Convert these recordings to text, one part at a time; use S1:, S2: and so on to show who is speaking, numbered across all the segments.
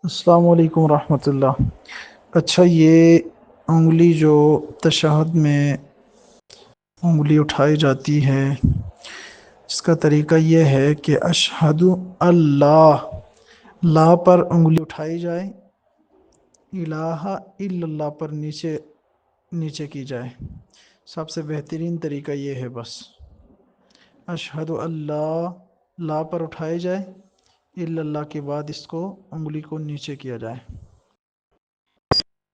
S1: السلام علیکم ورحمۃ اللہ۔ اچھا، یہ انگلی جو تشہد میں انگلی اٹھائی جاتی ہے، اس کا طریقہ یہ ہے کہ اشہد اللہ، لا پر انگلی اٹھائی جائے، الہ الا اللہ پر نیچے کی جائے۔ سب سے بہترین طریقہ یہ ہے، بس اشہد اللہ، لا پر اٹھائی جائے، الا اللہ کے بعد اس کو انگلی کو نیچے کیا جائے۔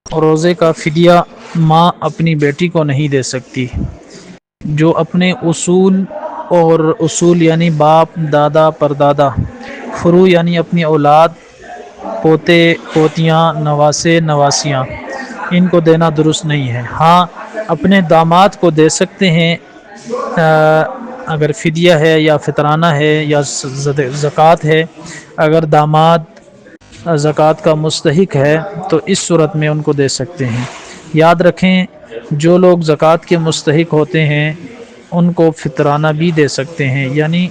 S2: روزے کا فدیہ ماں اپنی بیٹی کو نہیں دے سکتی جو اپنے اصول یعنی باپ، دادا، پردادا، فرو یعنی اپنی اولاد، پوتے پوتیاں، نواسے نواسیاں، ان کو دینا درست نہیں ہے۔ ہاں، اپنے داماد کو دے سکتے ہیں اگر فدیہ ہے یا فطرانہ ہے یا زکوٰۃ ہے۔ اگر داماد زکوٰۃ کا مستحق ہے تو اس صورت میں ان کو دے سکتے ہیں۔ یاد رکھیں، جو لوگ زکوٰۃ کے مستحق ہوتے ہیں ان کو فطرانہ بھی دے سکتے ہیں، یعنی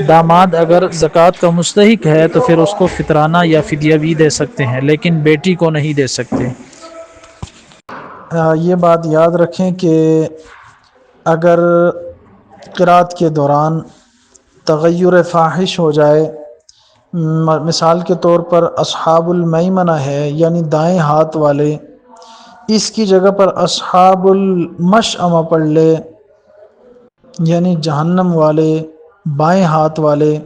S2: داماد اگر زکوٰۃ کا مستحق ہے تو پھر اس کو فطرانہ یا فدیہ بھی دے سکتے ہیں، لیکن بیٹی کو نہیں دے سکتے۔
S1: یہ بات یاد رکھیں کہ اگر قرات کے دوران تغیر فاحش ہو جائے، مثال کے طور پر اصحاب المیمنہ ہے یعنی دائیں ہاتھ والے، اس کی جگہ پر اصحاب المشأمہ پڑھ لے یعنی جہنم والے، بائیں ہاتھ والے،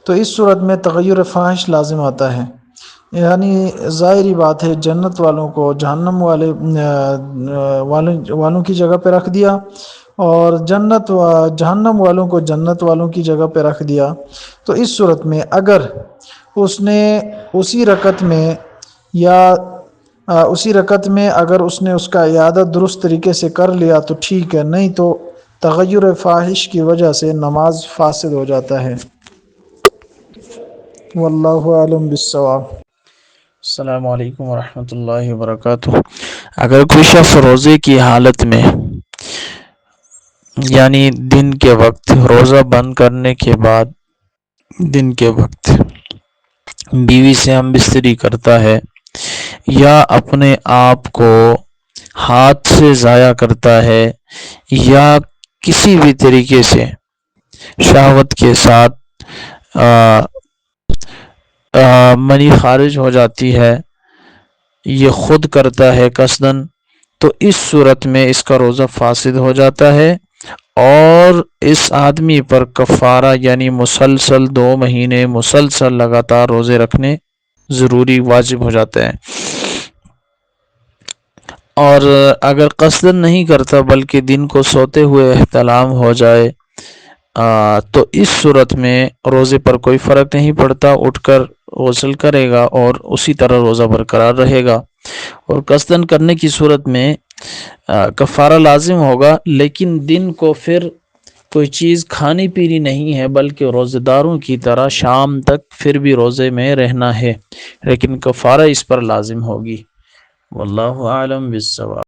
S1: تو اس صورت میں تغیر فاحش لازم آتا ہے۔ یعنی ظاہری بات ہے، جنت والوں کو جہنم والوں کی جگہ پہ رکھ دیا، اور جہنم والوں کو جنت والوں کی جگہ پہ رکھ دیا۔ تو اس صورت میں اگر اس نے اسی رکعت میں اگر اس نے اس کا اعادہ درست طریقے سے کر لیا تو ٹھیک ہے، نہیں تو تغیر فاحش کی وجہ سے نماز فاسد ہو جاتا ہے۔ واللہ اعلم بالصواب۔
S2: السلام علیکم ورحمۃ اللہ وبرکاتہ۔ اگر کوئی شخص روزے کی حالت میں یعنی دن کے وقت روزہ بند کرنے کے بعد دن کے وقت بیوی سے ہم بستری کرتا ہے یا اپنے آپ کو ہاتھ سے ضائع کرتا ہے یا کسی بھی طریقے سے شہوت کے ساتھ منی خارج ہو جاتی ہے، یہ خود کرتا ہے قصدن، تو اس صورت میں اس کا روزہ فاسد ہو جاتا ہے اور اس آدمی پر کفارہ یعنی مسلسل 2 مہینے مسلسل لگاتار روزے رکھنے ضروری واجب ہو جاتے ہیں۔ اور اگر قصدن نہیں کرتا بلکہ دن کو سوتے ہوئے احتلام ہو جائے تو اس صورت میں روزے پر کوئی فرق نہیں پڑتا، اٹھ کر غسل کرے گا اور اسی طرح روزہ برقرار رہے گا۔ اور قصدن کرنے کی صورت میں کفارہ لازم ہوگا، لیکن دن کو پھر کوئی چیز کھانی پینی نہیں ہے بلکہ روزہ داروں کی طرح شام تک پھر بھی روزے میں رہنا ہے، لیکن کفارہ اس پر لازم ہوگی۔ واللہ اعلم بالصواب۔